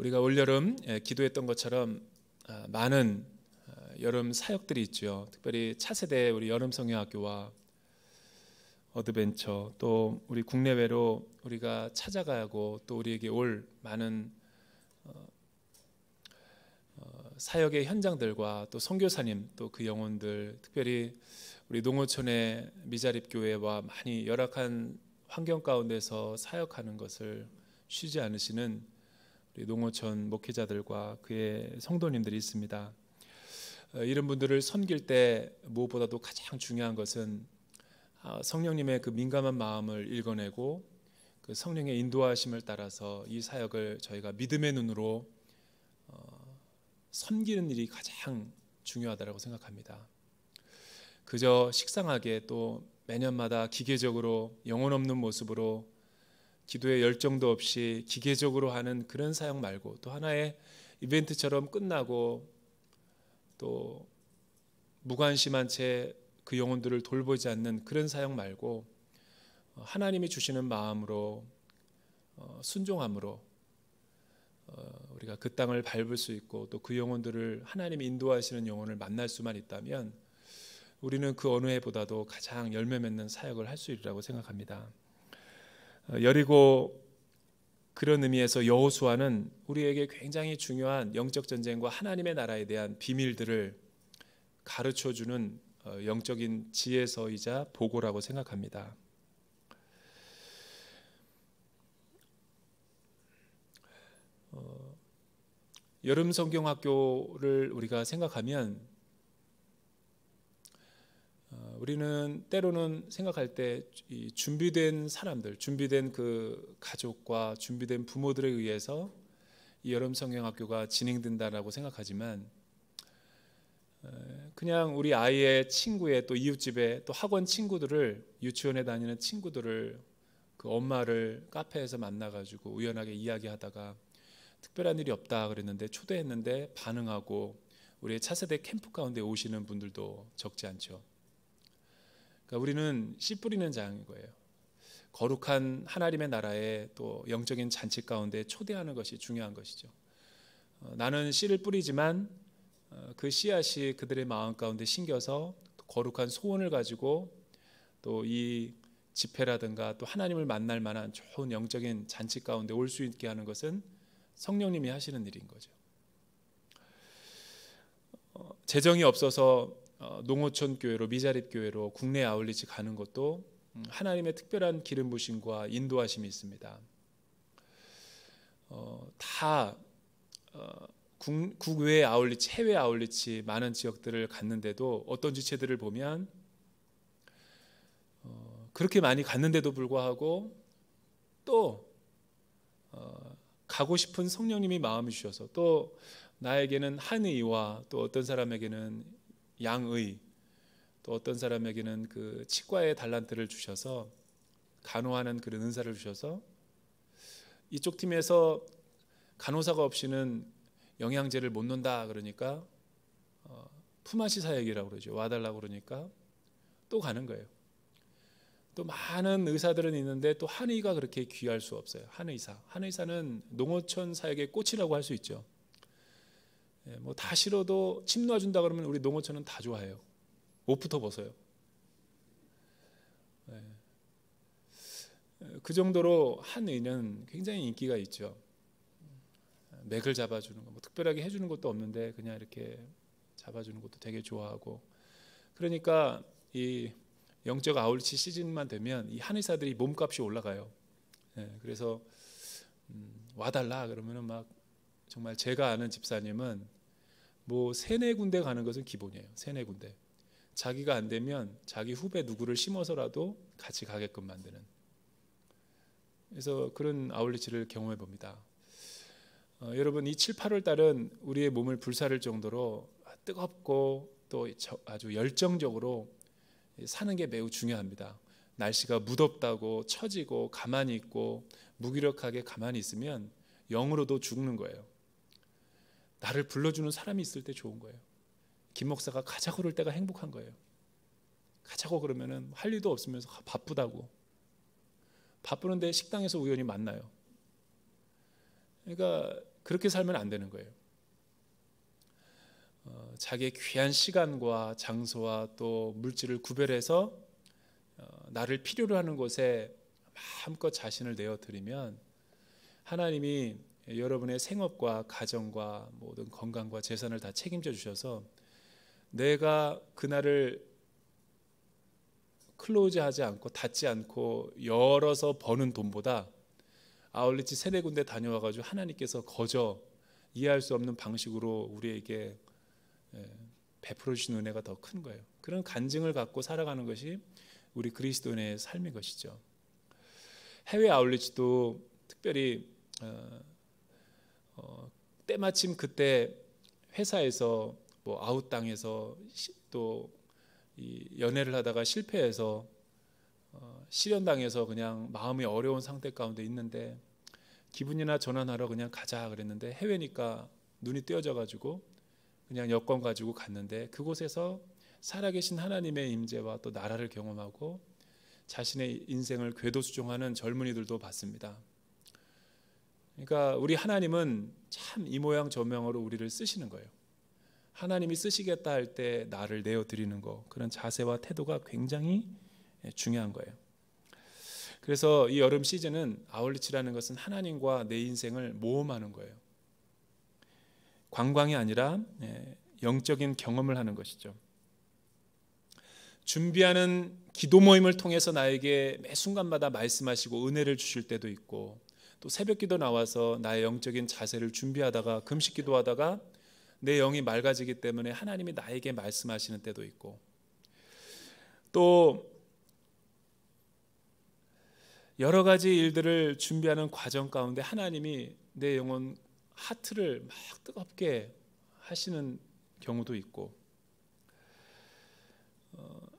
우리가 올여름 기도했던 것처럼 많은 여름 사역들이 있죠. 특별히 차세대 우리 여름 성경학교와 어드벤처, 또 우리 국내외로 우리가 찾아가고 또 우리에게 올 많은 사역의 현장들과 또 선교사님, 또 그 영혼들, 특별히 우리 농어촌의 미자립교회와 많이 열악한 환경 가운데서 사역하는 것을 쉬지 않으시는 우리 농어촌 목회자들과 그의 성도님들이 있습니다. 이런 분들을 섬길 때 무엇보다도 가장 중요한 것은 성령님의 그 민감한 마음을 읽어내고 그 성령의 인도하심을 따라서 이 사역을 저희가 믿음의 눈으로 섬기는 일이 가장 중요하다고 생각합니다. 그저 식상하게 또 매년마다 기계적으로 영혼 없는 모습으로 기도의 열정도 없이 기계적으로 하는 그런 사역 말고, 또 하나의 이벤트처럼 끝나고 또 무관심한 채 그 영혼들을 돌보지 않는 그런 사역 말고, 하나님이 주시는 마음으로 순종함으로 우리가 그 땅을 밟을 수 있고 또 그 영혼들을 하나님이 인도하시는 영혼을 만날 수만 있다면 우리는 그 어느 해보다도 가장 열매 맺는 사역을 할 수 있리라고 생각합니다. 여리고 그런 의미에서 여호수아는 우리에게 굉장히 중요한 영적 전쟁과 하나님의 나라에 대한 비밀들을 가르쳐주는 영적인 지혜서이자 보고라고 생각합니다. 여름 성경학교를 우리가 생각하면 우리는 때로는 생각할 때 이 준비된 사람들, 준비된 그 가족과 준비된 부모들에 의해서 이 여름 성경학교가 진행된다라고 생각하지만, 그냥 우리 아이의 친구의 또 이웃집에 또 학원 친구들을, 유치원에 다니는 친구들을, 그 엄마를 카페에서 만나가지고 우연하게 이야기하다가 특별한 일이 없다 그랬는데 초대했는데 반응하고 우리의 차세대 캠프 가운데 오시는 분들도 적지 않죠. 그러니까 우리는 씨 뿌리는 자인 거예요. 거룩한 하나님의 나라에 또 영적인 잔치 가운데 초대하는 것이 중요한 것이죠. 나는 씨를 뿌리지만 그 씨앗이 그들의 마음 가운데 심겨서 거룩한 소원을 가지고 또 이 집회라든가 또 하나님을 만날 만한 좋은 영적인 잔치 가운데 올 수 있게 하는 것은 성령님이 하시는 일인 거죠. 재정이 없어서 농어촌 교회로, 미자립 교회로 국내 아울리치 가는 것도 하나님의 특별한 기름 부심과 인도하심이 있습니다. 다 국외 아울리치, 해외 아울리치 많은 지역들을 갔는데도 어떤 지체들을 보면 그렇게 많이 갔는데도 불구하고 또 가고 싶은 성령님이 마음을 주셔서, 또 나에게는 한의와 또 어떤 사람에게는 양의, 또 어떤 사람에게는 그 치과의 달란트를 주셔서 간호하는 그런 은사를 주셔서 이쪽 팀에서 간호사가 없이는 영양제를 못 넣는다 그러니까 품앗이 사역이라고 그러죠. 와달라고 그러니까 또 가는 거예요. 또 많은 의사들은 있는데 또 한의가 그렇게 귀할 수 없어요. 한의사는 농어촌 사역의 꽃이라고 할 수 있죠. 뭐 다 싫어도 침 놔준다 그러면 우리 농어촌은 다 좋아해요. 옷부터 벗어요. 그 정도로 한의는 굉장히 인기가 있죠. 맥을 잡아주는 거, 뭐 특별하게 해주는 것도 없는데 그냥 이렇게 잡아주는 것도 되게 좋아하고, 그러니까 이 영적 아울리치 시즌만 되면 이 한의사들이 몸값이 올라가요. 그래서 와달라 그러면은 막 정말 제가 아는 집사님은 뭐 3-4군데 가는 것은 기본이에요. 3-4군데. 자기가 안 되면 자기 후배 누구를 심어서라도 같이 가게끔 만드는. 그래서 그런 아울리치를 경험해 봅니다. 여러분, 이 7, 8월 달은 우리의 몸을 불사를 정도로 뜨겁고 또 아주 열정적으로 사는 게 매우 중요합니다. 날씨가 무덥다고 처지고 가만히 있고 무기력하게 가만히 있으면 영으로도 죽는 거예요. 나를 불러주는 사람이 있을 때 좋은 거예요. 김 목사가 가자고 그럴 때가 행복한 거예요. 가자고 그러면은 할 일도 없으면서 바쁘다고. 바쁘는데 식당에서 우연히 만나요. 그러니까 그렇게 살면 안 되는 거예요. 자기의 귀한 시간과 장소와 또 물질을 구별해서 나를 필요로 하는 곳에 마음껏 자신을 내어드리면 하나님이 여러분의 생업과 가정과 모든 건강과 재산을 다 책임져 주셔서 내가 그날을 클로즈하지 않고 닫지 않고 열어서 버는 돈보다 아울리치 3-4군데 다녀와가지고 하나님께서 거저 이해할 수 없는 방식으로 우리에게 베풀어 주신 은혜가 더 큰 거예요. 그런 간증을 갖고 살아가는 것이 우리 그리스도인의 삶인 것이죠. 해외 아울리치도 특별히 때마침 그때 회사에서 뭐 아웃당해서 또 이 연애를 하다가 실패해서 실연당해서 그냥 마음이 어려운 상태 가운데 있는데 기분이나 전환하러 그냥 가자 그랬는데 해외니까 눈이 띄어져 가지고 그냥 여권 가지고 갔는데 그곳에서 살아계신 하나님의 임재와 또 나라를 경험하고 자신의 인생을 궤도수종하는 젊은이들도 봤습니다. 그러니까 우리 하나님은 참 이 모양 저 모양으로 우리를 쓰시는 거예요. 하나님이 쓰시겠다 할 때 나를 내어드리는 거, 그런 자세와 태도가 굉장히 중요한 거예요. 그래서 이 여름 시즌은 아울리치라는 것은 하나님과 내 인생을 모험하는 거예요. 관광이 아니라 영적인 경험을 하는 것이죠. 준비하는 기도 모임을 통해서 나에게 매 순간마다 말씀하시고 은혜를 주실 때도 있고, 또 새벽 기도 나와서 나의 영적인 자세를 준비하다가 금식 기도하다가 내 영이 맑아지기 때문에 하나님이 나에게 말씀하시는 때도 있고, 또 여러 가지 일들을 준비하는 과정 가운데 하나님이 내 영혼 하트를 막 뜨겁게 하시는 경우도 있고,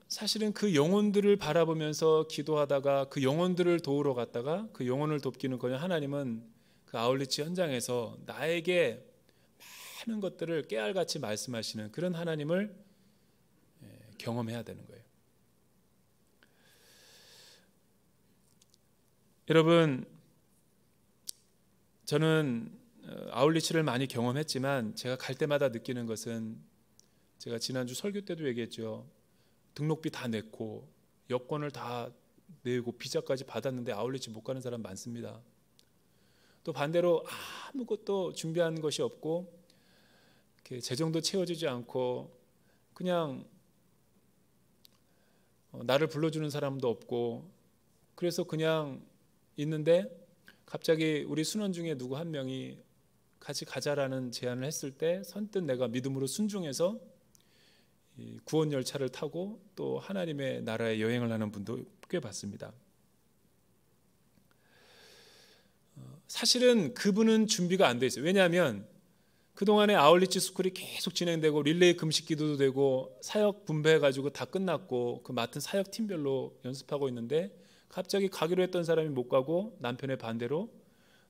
사실은 그 영혼들을 바라보면서 기도하다가 그 영혼들을 도우러 갔다가 그 영혼을 돕기는커녕 하나님은 그 아울리치 현장에서 나에게 많은 것들을 깨알같이 말씀하시는 그런 하나님을 경험해야 되는 거예요. 여러분, 저는 아울리치를 많이 경험했지만 제가 갈 때마다 느끼는 것은, 제가 지난주 설교 때도 얘기했죠. 등록비 다 냈고 여권을 다 내고 비자까지 받았는데 아울리치 못 가는 사람 많습니다. 또 반대로 아무것도 준비한 것이 없고 이렇게 재정도 채워지지 않고 그냥 나를 불러주는 사람도 없고 그래서 그냥 있는데 갑자기 우리 순원 중에 누구 한 명이 같이 가자라는 제안을 했을 때 선뜻 내가 믿음으로 순종해서 구원 열차를 타고 또 하나님의 나라에 여행을 하는 분도 꽤 봤습니다. 사실은 그분은 준비가 안 돼 있어요. 왜냐하면 그동안에 아울리치 스쿨이 계속 진행되고 릴레이 금식 기도도 되고 사역 분배해가지고 다 끝났고 그 맡은 사역 팀별로 연습하고 있는데 갑자기 가기로 했던 사람이 못 가고 남편의 반대로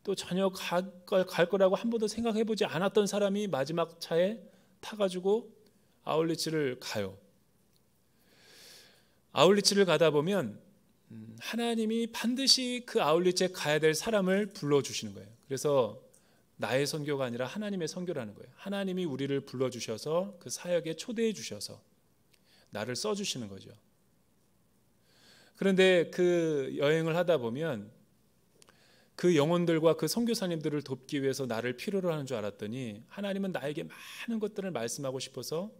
또 전혀 갈 거라고 한 번도 생각해보지 않았던 사람이 마지막 차에 타가지고 아울리치를 가요. 아울리치를 가다 보면 하나님이 반드시 그 아울리치에 가야 될 사람을 불러주시는 거예요. 그래서 나의 선교가 아니라 하나님의 선교라는 거예요. 하나님이 우리를 불러주셔서 그 사역에 초대해 주셔서 나를 써주시는 거죠. 그런데 그 여행을 하다 보면 그 영혼들과 그 선교사님들을 돕기 위해서 나를 필요로 하는 줄 알았더니 하나님은 나에게 많은 것들을 말씀하고 싶어서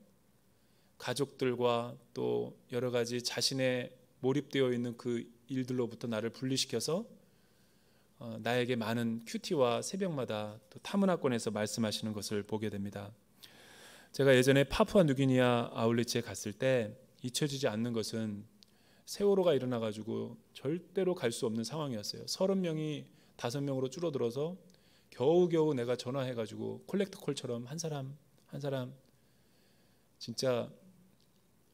가족들과 또 여러 가지 자신의 몰입되어 있는 그 일들로부터 나를 분리시켜서 나에게 많은 큐티와 새벽마다 또 타문화권에서 말씀하시는 것을 보게 됩니다. 제가 예전에 파푸아 뉴기니아 아울리치에 갔을 때 잊혀지지 않는 것은 세월호가 일어나가지고 절대로 갈 수 없는 상황이었어요. 30명이 5명으로 줄어들어서 겨우겨우 내가 전화해가지고 콜렉트 콜처럼 한 사람 한 사람 진짜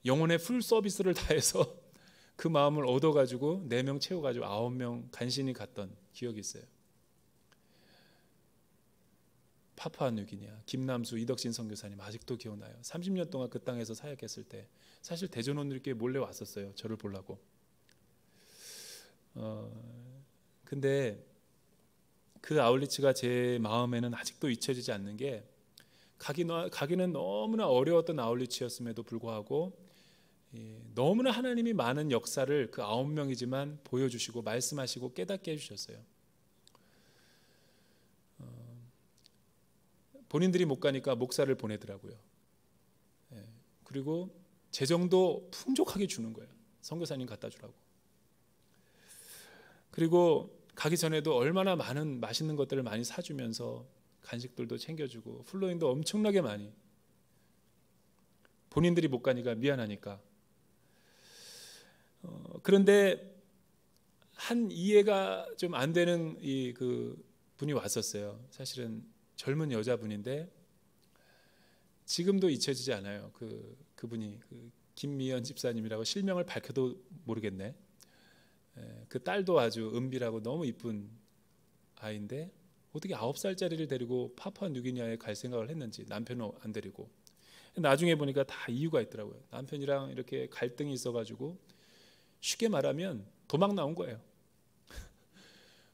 영혼의 풀 서비스를 다해서 그 마음을 얻어가지고 4명 채워가지고 9명 간신히 갔던 기억이 있어요. 파푸아 뉴기니아 김남수 이덕진 선교사님 아직도 기억나요. 30년 동안 그 땅에서 사역했을 때 사실 대전원들께 몰래 왔었어요. 저를 보려고. 근데 그 아울리치가 제 마음에는 아직도 잊혀지지 않는 게 가기는 너무나 어려웠던 아울리치였음에도 불구하고 너무나 하나님이 많은 역사를 그 9명이지만 보여주시고 말씀하시고 깨닫게 해주셨어요. 본인들이 못 가니까 목사를 보내더라고요. 그리고 재정도 풍족하게 주는 거예요. 선교사님 갖다 주라고. 그리고 가기 전에도 얼마나 많은 맛있는 것들을 많이 사주면서 간식들도 챙겨주고 플로잉도 엄청나게 많이. 본인들이 못 가니까 미안하니까. 그런데 한 이해가 좀 안 되는 그 분이 왔었어요. 사실은 젊은 여자분인데 지금도 잊혀지지 않아요. 그분이 김미연 집사님이라고 실명을 밝혀도 모르겠네. 그 딸도 아주 은비라고 너무 이쁜 아이인데 어떻게 9살짜리를 데리고 파푸아뉴기니아에 갈 생각을 했는지, 남편은 안 데리고. 나중에 보니까 다 이유가 있더라고요. 남편이랑 이렇게 갈등이 있어가지고 쉽게 말하면 도망 나온 거예요.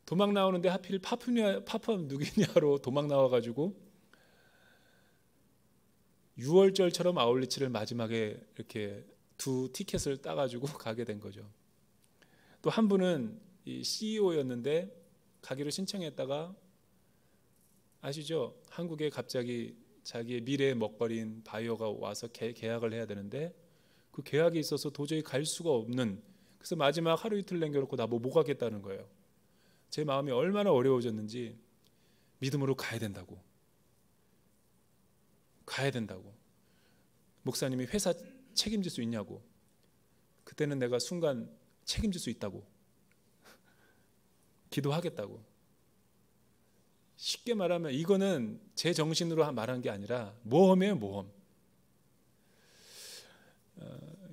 도망 나오는데 하필 파푸아뉴기니아로 도망 나와가지고 6월절처럼 아울리치를 마지막에 이렇게 2 티켓을 따가지고 가게 된 거죠. 또 한 분은 이 CEO였는데 가기로 신청했다가 아시죠? 한국에 갑자기 자기의 미래의 먹거리인 바이오가 와서 계약을 해야 되는데 그 계약이 있어서 도저히 갈 수가 없는, 그래서 마지막 하루 이틀 남겨놓고 나 못 가겠다는 거예요. 제 마음이 얼마나 어려워졌는지 믿음으로 가야 된다고. 목사님이 회사 책임질 수 있냐고. 그때는 내가 순간 책임질 수 있다고. 기도하겠다고. 쉽게 말하면 이거는 제 정신으로 말한 게 아니라 모험이에요, 모험.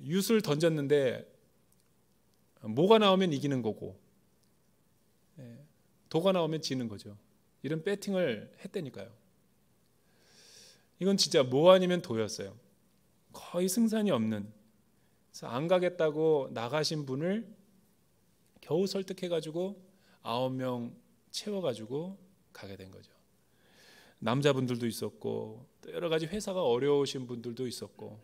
윷을 던졌는데 뭐가 나오면 이기는 거고 도가 나오면 지는 거죠. 이런 배팅을 했다니까요. 이건 진짜 모 아니면 도였어요. 거의 승산이 없는. 그래서 안 가겠다고 나가신 분을 겨우 설득해가지고 9명 채워가지고 가게 된 거죠. 남자분들도 있었고 또 여러 가지 회사가 어려우신 분들도 있었고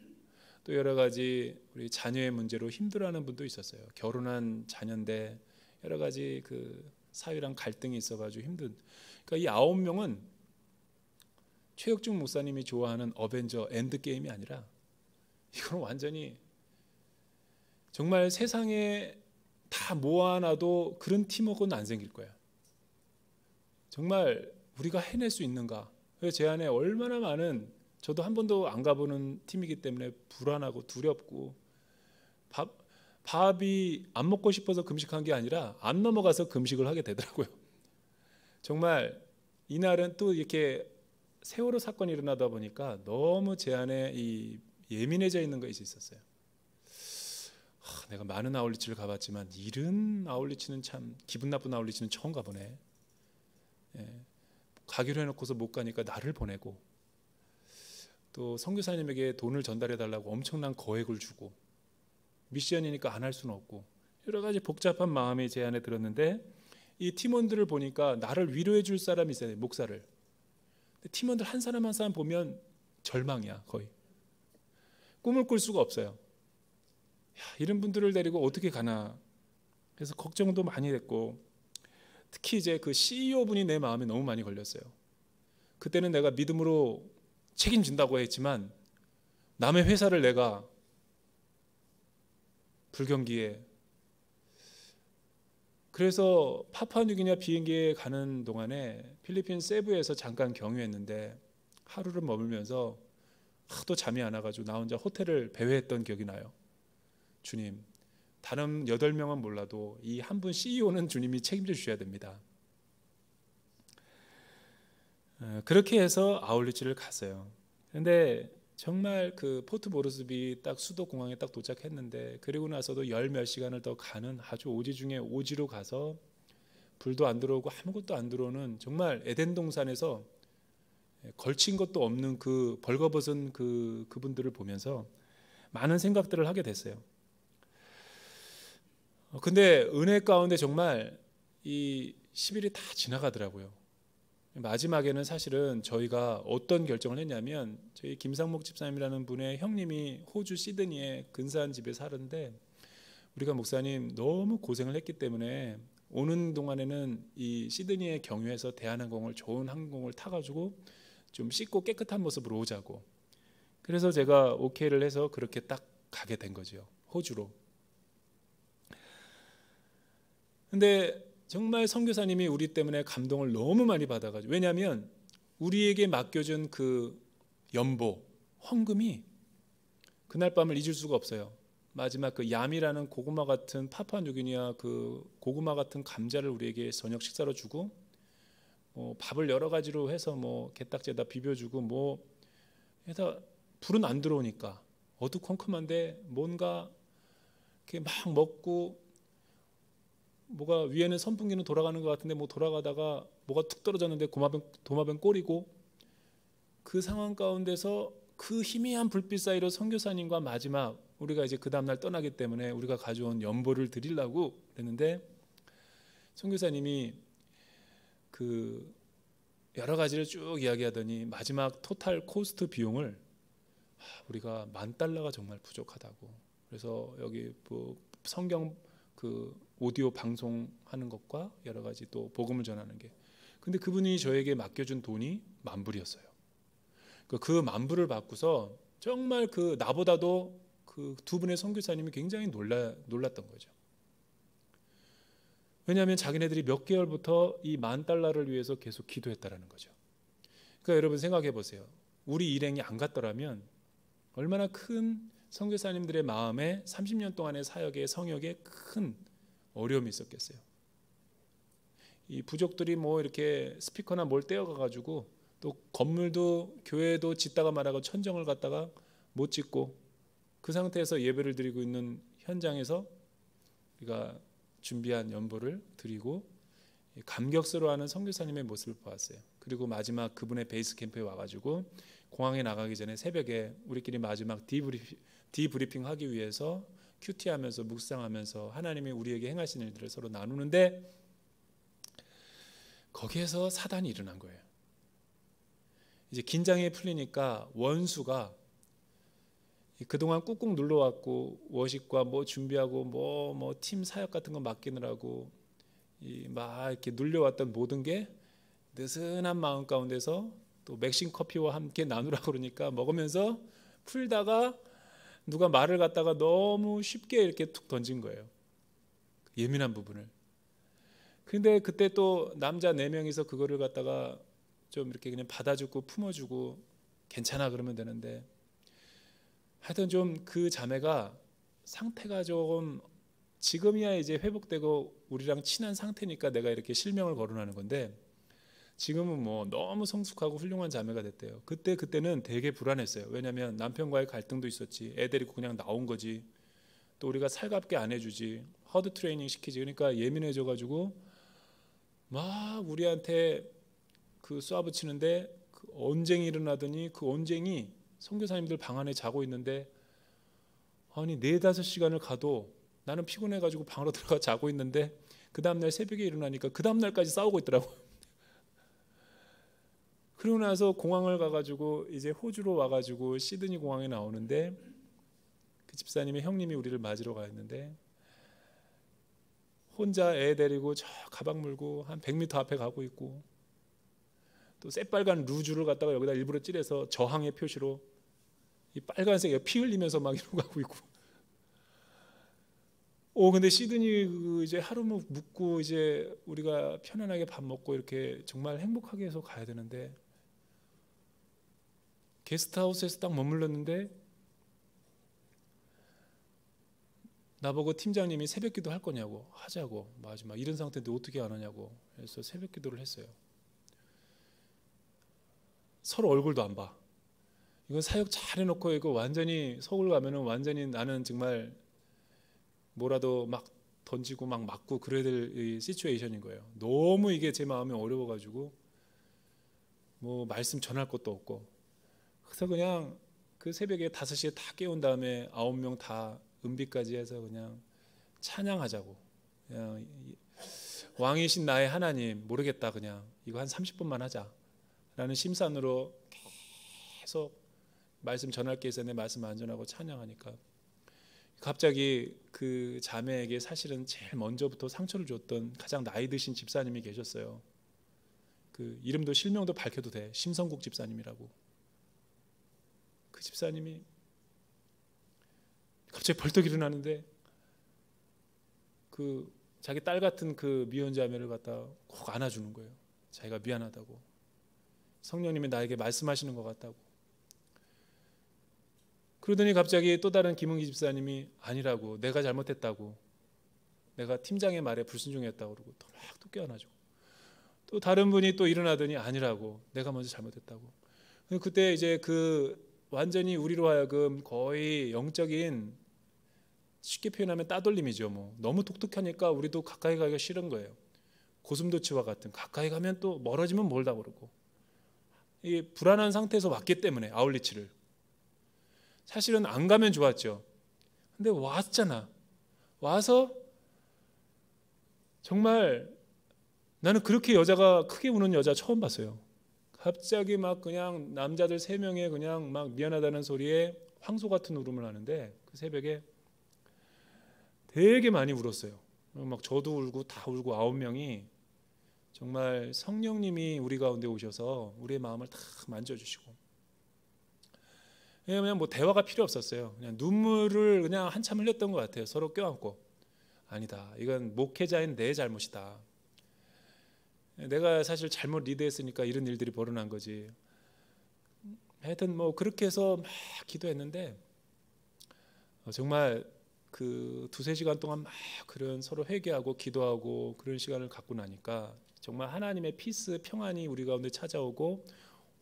또 여러 가지 우리 자녀의 문제로 힘들어하는 분도 있었어요. 결혼한 자녀인데 여러 가지 그 사위랑 갈등이 있어가지고 힘든. 그러니까 이 9명은 최혁중 목사님이 좋아하는 어벤져 엔드게임이 아니라 이건 완전히 정말 세상에 다 모아놔도 그런 팀워크는 안 생길 거야. 정말 우리가 해낼 수 있는가? 제 안에 얼마나 많은, 저도 한 번도 안 가보는 팀이기 때문에 불안하고 두렵고 밥이 안 먹고 싶어서 금식한 게 아니라 안 넘어가서 금식을 하게 되더라고요. 정말 이날은 또 이렇게 세월호 사건이 일어나다 보니까 너무 제 안에 이 예민해져 있는 것이 있었어요. 내가 많은 아울리치를 가봤지만 이런 아울리치는 참 기분 나쁜 아울리치는 처음 가보네. 가기로 해놓고서 못 가니까 나를 보내고 또 선교사님에게 돈을 전달해 달라고 엄청난 거액을 주고 미션이니까 안 할 수는 없고 여러 가지 복잡한 마음이 제 안에 들었는데 이 팀원들을 보니까 나를 위로해 줄 사람이 있어요. 목사를. 팀원들 한 사람 한 사람 보면 절망이야. 거의 꿈을 꿀 수가 없어요. 이런 분들을 데리고 어떻게 가나. 그래서 걱정도 많이 됐고 특히 이제 그 CEO 분이 내 마음에 너무 많이 걸렸어요. 그때는 내가 믿음으로 책임진다고 했지만 남의 회사를 내가 불경기에, 그래서 파푸아뉴기니아 비행기에 가는 동안에 필리핀 세부에서 잠깐 경유했는데 하루를 머물면서 하도 잠이 안 와가지고 나 혼자 호텔을 배회했던 기억이 나요. 주님, 다른 8명은 몰라도 이 한 분 CEO는 주님이 책임져 주셔야 됩니다. 그렇게 해서 아울리치를 갔어요. 그런데 정말 그 포트 모르스비 딱 수도 공항에 딱 도착했는데 그리고 나서도 10몇 시간을 더 가는 아주 오지 중에 오지로 가서 불도 안 들어오고 아무것도 안 들어오는 정말 에덴 동산에서 걸친 것도 없는 그 벌거벗은 그분들을 보면서 많은 생각들을 하게 됐어요. 근데 은혜 가운데 정말 이 10일이 다 지나가더라고요. 마지막에는 사실은 저희가 어떤 결정을 했냐면, 저희 김상목 집사님이라는 분의 형님이 호주 시드니에 근사한 집에 사는데, 우리가 목사님 너무 고생을 했기 때문에 오는 동안에는 이 시드니의 경유해서 대한항공을, 좋은 항공을 타가지고 좀 씻고 깨끗한 모습으로 오자고. 그래서 제가 오케이를 해서 그렇게 딱 가게 된 거죠, 호주로. 근데 정말 선교사님이 우리 때문에 감동을 너무 많이 받아가지고, 왜냐하면 우리에게 맡겨준 그 연보, 헌금이 그날 밤을 잊을 수가 없어요. 마지막 그 얌이라는 고구마 같은, 파푸아뉴기니아 그 고구마 같은 감자를 우리에게 저녁 식사로 주고, 밥을 여러 가지로 해서 게딱지에다 비벼주고 해서, 불은 안 들어오니까 어두컴컴한데 뭔가 이렇게 막 먹고, 뭐가 위에는 선풍기는 돌아가는 것 같은데 돌아가다가 뭐가 툭 떨어졌는데 도마뱀 꼬리고, 그 상황 가운데서 그 희미한 불빛 사이로 선교사님과 마지막, 우리가 이제 그 다음날 떠나기 때문에 우리가 가져온 연보를 드리려고 그랬는데, 선교사님이 그 여러 가지를 쭉 이야기하더니 마지막 토탈 코스트 비용을, 우리가 $10,000가 정말 부족하다고. 그래서 여기 성경 그 오디오 방송하는 것과 여러 가지 또 복음을 전하는 게, 근데 그분이 저에게 맡겨준 돈이 $10,000이었어요. 그 $10,000을 받고서 정말 그 나보다도 그 두 분의 선교사님이 굉장히 놀랐던 거죠. 왜냐하면 자기네들이 몇 개월부터 이 $10,000를 위해서 계속 기도했다라는 거죠. 그러니까 여러분 생각해 보세요. 우리 일행이 안 갔더라면 얼마나 큰 선교사님들의 마음에 30년 동안의 사역의 성역에 큰 어려움이 있었겠어요. 이 부족들이 이렇게 스피커나 뭘 떼어가가지고, 또 건물도 교회도 짓다가 말하고 천정을 갖다가 못 짓고, 그 상태에서 예배를 드리고 있는 현장에서 우리가 준비한 연보를 드리고 감격스러워하는 선교사님의 모습을 보았어요. 그리고 마지막 그분의 베이스 캠프에 와가지고 공항에 나가기 전에 새벽에 우리끼리 마지막 디브리핑 하기 위해서 큐티하면서 묵상하면서 하나님이 우리에게 행하신 일들을 서로 나누는데, 거기에서 사단이 일어난 거예요. 이제 긴장이 풀리니까 원수가 그동안 꾹꾹 눌러왔고, 워십과 준비하고 팀 사역 같은 거 맡기느라고 막 이렇게 눌려왔던 모든 게 느슨한 마음 가운데서 또 맥심 커피와 함께 나누라고 그러니까 먹으면서 풀다가 누가 말을 갖다가 너무 쉽게 이렇게 툭 던진 거예요, 예민한 부분을. 근데 그때 또 남자 4명이서 그거를 갖다가 좀 이렇게 그냥 받아주고 품어주고 괜찮아 그러면 되는데, 하여튼 좀 그 자매가 상태가 조금, 지금이야 이제 회복되고 우리랑 친한 상태니까 내가 이렇게 실명을 거론하는 건데, 지금은 너무 성숙하고 훌륭한 자매가 됐대요. 그때는 되게 불안했어요. 왜냐하면 남편과의 갈등도 있었지, 애 데리고 그냥 나온 거지, 또 우리가 살갑게 안 해주지, 허드 트레이닝 시키지. 그러니까 예민해져가지고 막 우리한테 그 쏴붙이는데, 그 언쟁이 일어나더니 그 언쟁이 선교사님들 방 안에 자고 있는데, 아니 4-5시간을 가도 나는 피곤해가지고 방으로 들어가 자고 있는데, 그 다음날 새벽에 일어나니까 그 다음날까지 싸우고 있더라고요. 그러고 나서 공항을 가가지고 이제 호주로 와가지고 시드니 공항에 나오는데, 그 집사님의 형님이 우리를 맞으러 가 있는데, 혼자 애 데리고 저 가방 물고 한 100m 앞에 가고 있고, 또 새빨간 루즈를 갖다가 여기다 일부러 찔해서 저항의 표시로 이 빨간색에 피 흘리면서 막 이러고 가고 있고. 근데 시드니 이제 하루 묵고 이제 우리가 편안하게 밥 먹고 이렇게 정말 행복하게 해서 가야 되는데, 게스트하우스에서 딱 머물렀는데 나보고 팀장님이 새벽기도 할 거냐고, 하자고, 마지막 이런 상태인데 어떻게 안 하냐고 해서 새벽기도를 했어요. 서로 얼굴도 안 봐. 이건 사역 잘 해놓고 이거 완전히 서울 가면은 완전히 나는 정말 뭐라도 막 던지고 막 맞고 그래야 될 시츄에이션인 거예요. 너무 이게 제 마음이 어려워가지고 말씀 전할 것도 없고, 그래서 그냥 그 새벽에 5시에 다 깨운 다음에 9명 다 은비까지 해서 그냥 찬양하자고, 그냥 왕이신 나의 하나님 모르겠다, 그냥 이거 한 30분만 하자 라는 심산으로 계속 말씀 전할게 해서 내 말씀 안전하고 찬양하니까 갑자기 그 자매에게 사실은 제일 먼저부터 상처를 줬던 가장 나이 드신 집사님이 계셨어요. 그 이름도 실명도 밝혀도 돼. 심성국 집사님이라고. 그 집사님이 갑자기 벌떡 일어나는데 그 자기 딸 같은 그 미혼 자매를 갖다 꼭 안아주는 거예요. 자기가 미안하다고, 성령님이 나에게 말씀하시는 것 같다고. 그러더니 갑자기 또 다른 김은기 집사님이 아니라고, 내가 잘못했다고, 내가 팀장의 말에 불순종했다고 그러고 또 막 또 껴안아주고, 또 다른 분이 또 일어나더니 아니라고, 내가 먼저 잘못했다고. 그때 이제 그 완전히 우리로 하여금 거의 영적인, 쉽게 표현하면 따돌림이죠. 뭐 너무 독특하니까 우리도 가까이 가기가 싫은 거예요. 고슴도치와 같은, 가까이 가면 또 멀어지면 멀다 그러고, 이 불안한 상태에서 왔기 때문에 아울리치를 사실은 안 가면 좋았죠. 근데 왔잖아. 와서 정말 나는 그렇게 여자가 크게 우는 여자 처음 봤어요. 갑자기 막 그냥 남자들 3명에 그냥 막 미안하다는 소리에 황소 같은 울음을 하는데 그 새벽에 되게 많이 울었어요. 막 저도 울고 다 울고 9명이 정말 성령님이 우리 가운데 오셔서 우리의 마음을 다 만져주시고, 그냥 뭐 대화가 필요 없었어요. 그냥 눈물을 그냥 한참 흘렸던 것 같아요. 서로 껴안고, 아니다, 이건 목회자인 내 잘못이다, 내가 사실 잘못 리드했으니까 이런 일들이 벌어난 거지. 하여튼 뭐 그렇게 해서 막 기도했는데 정말 그 2-3시간 동안 막 그런 서로 회개하고 기도하고 그런 시간을 갖고 나니까 정말 하나님의 피스, 평안이 우리 가운데 찾아오고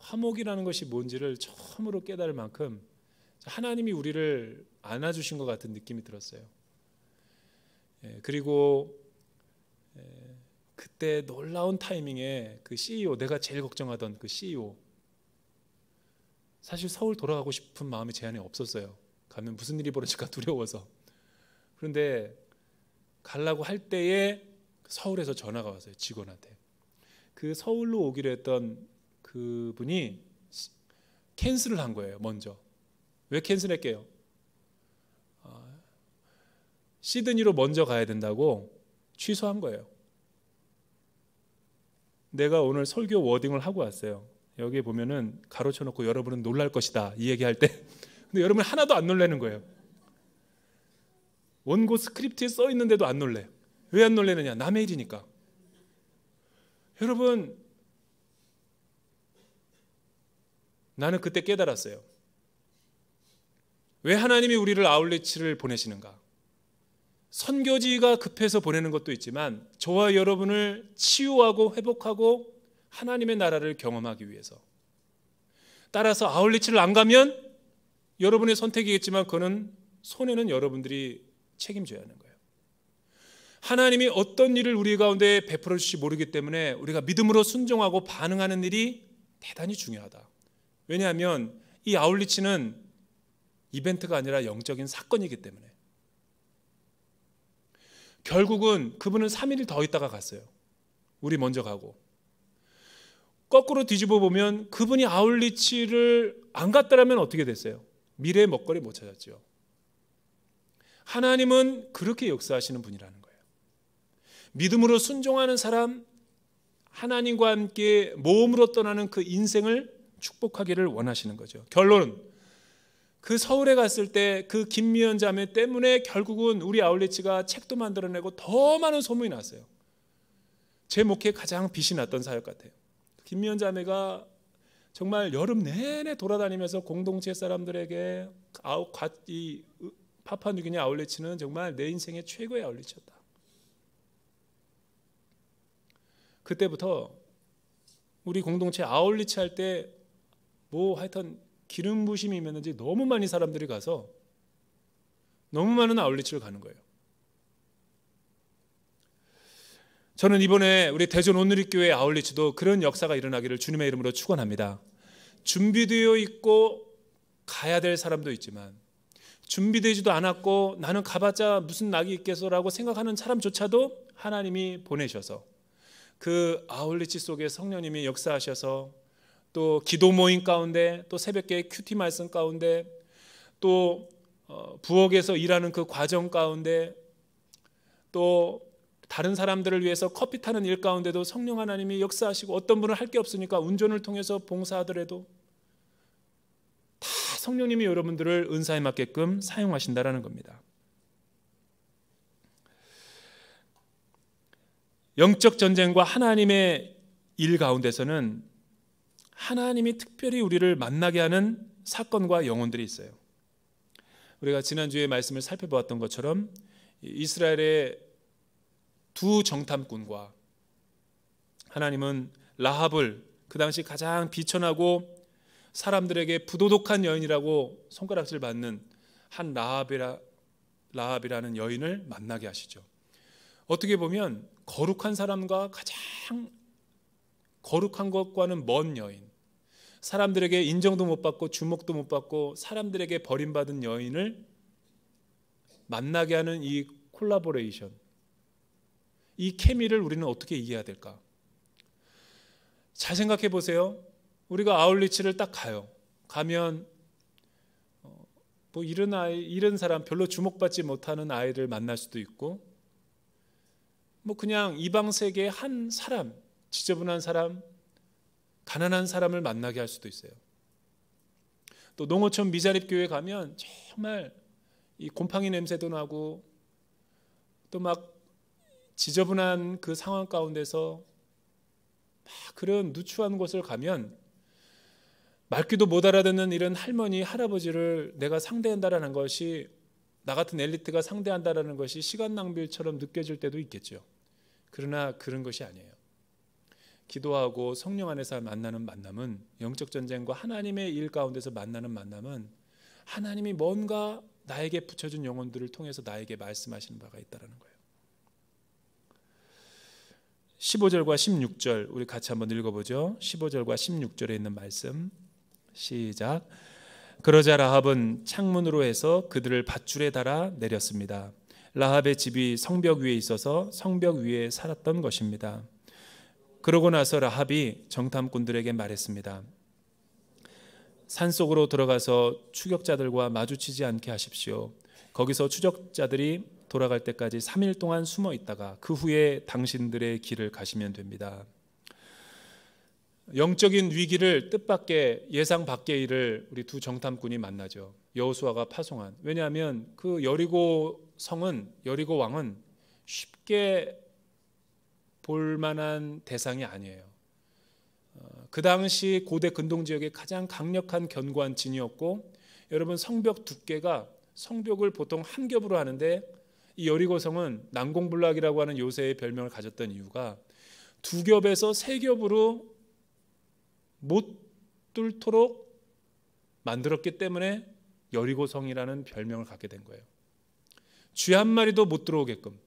화목이라는 것이 뭔지를 처음으로 깨달을 만큼 하나님이 우리를 안아주신 것 같은 느낌이 들었어요. 그리고 그때 놀라운 타이밍에 그 CEO, 내가 제일 걱정하던 그 CEO, 사실 서울 돌아가고 싶은 마음이 제 안에 없었어요. 가면 무슨 일이 벌어질까 두려워서. 그런데 가려고 할 때에 서울에서 전화가 왔어요. 직원한테. 그 서울로 오기로 했던 그분이 캔슬을 한 거예요. 먼저. 왜 캔슬했게요? 시드니로 먼저 가야 된다고 취소한 거예요. 내가 오늘 설교 워딩을 하고 왔어요. 여기에 보면은 가로쳐 놓고 여러분은 놀랄 것이다 이 얘기할 때 근데 여러분 하나도 안 놀라는 거예요. 원고 스크립트에 써 있는데도 안 놀래. 왜 안 놀래느냐? 남의 일이니까. 여러분, 나는 그때 깨달았어요. 왜 하나님이 우리를 아울리치를 보내시는가? 선교지가 급해서 보내는 것도 있지만 저와 여러분을 치유하고 회복하고 하나님의 나라를 경험하기 위해서. 따라서 아울리치를 안 가면 여러분의 선택이겠지만 그거는 손해는 여러분들이 책임져야 하는 거예요. 하나님이 어떤 일을 우리 가운데 베풀어 주실지 모르기 때문에 우리가 믿음으로 순종하고 반응하는 일이 대단히 중요하다. 왜냐하면 이 아울리치는 이벤트가 아니라 영적인 사건이기 때문에. 결국은 그분은 3일 더 있다가 갔어요. 우리 먼저 가고. 거꾸로 뒤집어 보면 그분이 아울리치를 안 갔다라면 어떻게 됐어요? 미래의 먹거리 못 찾았죠. 하나님은 그렇게 역사하시는 분이라는 거예요. 믿음으로 순종하는 사람, 하나님과 함께 모험으로 떠나는 그 인생을 축복하기를 원하시는 거죠. 결론은 그 서울에 갔을 때 그 김미연 자매 때문에 결국은 우리 아울리치가 책도 만들어내고 더 많은 소문이 났어요. 제 목회에 가장 빛이 났던 사역 같아요. 김미연 자매가 정말 여름 내내 돌아다니면서 공동체 사람들에게 이 파푸아뉴기니 아울리치는 정말 내 인생의 최고의 아울리치였다. 그때부터 우리 공동체 아울리치 할 때 뭐 하여튼 기름 부심이 있는지 너무 많이 사람들이 가서 너무 많은 아울리치를 가는 거예요. 저는 이번에 우리 대전 온누리교회 아울리치도 그런 역사가 일어나기를 주님의 이름으로 축원합니다. 준비되어 있고 가야 될 사람도 있지만 준비되지도 않았고 나는 가봤자 무슨 낙이 있겠어라고 생각하는 사람조차도 하나님이 보내셔서 그 아울리치 속에 성령님이 역사하셔서 또 기도 모임 가운데 또 새벽에 큐티 말씀 가운데 또 부엌에서 일하는 그 과정 가운데 또 다른 사람들을 위해서 커피 타는 일 가운데도 성령 하나님이 역사하시고 어떤 분은 할 게 없으니까 운전을 통해서 봉사하더라도 다 성령님이 여러분들을 은사에 맞게끔 사용하신다라는 겁니다. 영적 전쟁과 하나님의 일 가운데서는 하나님이 특별히 우리를 만나게 하는 사건과 영혼들이 있어요. 우리가 지난주에 말씀을 살펴보았던 것처럼 이스라엘의 두 정탐꾼과 하나님은 라합을 그 당시 가장 비천하고 사람들에게 부도덕한 여인이라고 손가락질 받는 한 라합이라는 여인을 만나게 하시죠. 어떻게 보면 거룩한 사람과 가장 거룩한 것과는 먼 여인, 사람들에게 인정도 못 받고 주목도 못 받고 사람들에게 버림받은 여인을 만나게 하는 이 콜라보레이션, 이 케미를 우리는 어떻게 이해해야 될까? 잘 생각해 보세요. 우리가 아울리치를 딱 가면 뭐 이런 사람 별로 주목받지 못하는 아이를 만날 수도 있고 뭐 그냥 이방 세계의 한 사람, 지저분한 사람, 가난한 사람을 만나게 할 수도 있어요. 또 농어촌 미자립 교회 가면 정말 이 곰팡이 냄새도 나고 또 막 지저분한 그 상황 가운데서 막 그런 누추한 곳을 가면 말귀도 못 알아듣는 이런 할머니, 할아버지를 내가 상대한다라는 것이, 나 같은 엘리트가 상대한다라는 것이 시간 낭비처럼 느껴질 때도 있겠죠. 그러나 그런 것이 아니에요. 기도하고 성령 안에서 만나는 만남은, 영적 전쟁과 하나님의 일 가운데서 만나는 만남은 하나님이 뭔가 나에게 붙여준 영혼들을 통해서 나에게 말씀하시는 바가 있다는 거예요. 15절과 16절 우리 같이 한번 읽어보죠. 15절과 16절에 있는 말씀 시작. 그러자 라합은 창문으로 해서 그들을 밧줄에 달아 내렸습니다. 라합의 집이 성벽 위에 있어서 성벽 위에 살았던 것입니다. 그러고 나서 라합이 정탐꾼들에게 말했습니다. 산속으로 들어가서 추격자들과 마주치지 않게 하십시오. 거기서 추적자들이 돌아갈 때까지 3일 동안 숨어 있다가 그 후에 당신들의 길을 가시면 됩니다. 영적인 위기를 뜻밖의 예상 밖의 일을 우리 두 정탐꾼이 만나죠. 여호수아가 파송한. 왜냐하면 그 여리고 왕은 쉽게 볼만한 대상이 아니에요. 그 당시 고대 근동 지역의 가장 강력한 견고한 진이었고, 여러분 성벽 두께가 성벽을 보통 한 겹으로 하는데 이 여리고성은 난공불락이라고 하는 요새의 별명을 가졌던 이유가 두 겹에서 세 겹으로 못 뚫도록 만들었기 때문에 여리고성이라는 별명을 갖게 된 거예요. 쥐 한 마리도 못 들어오게끔.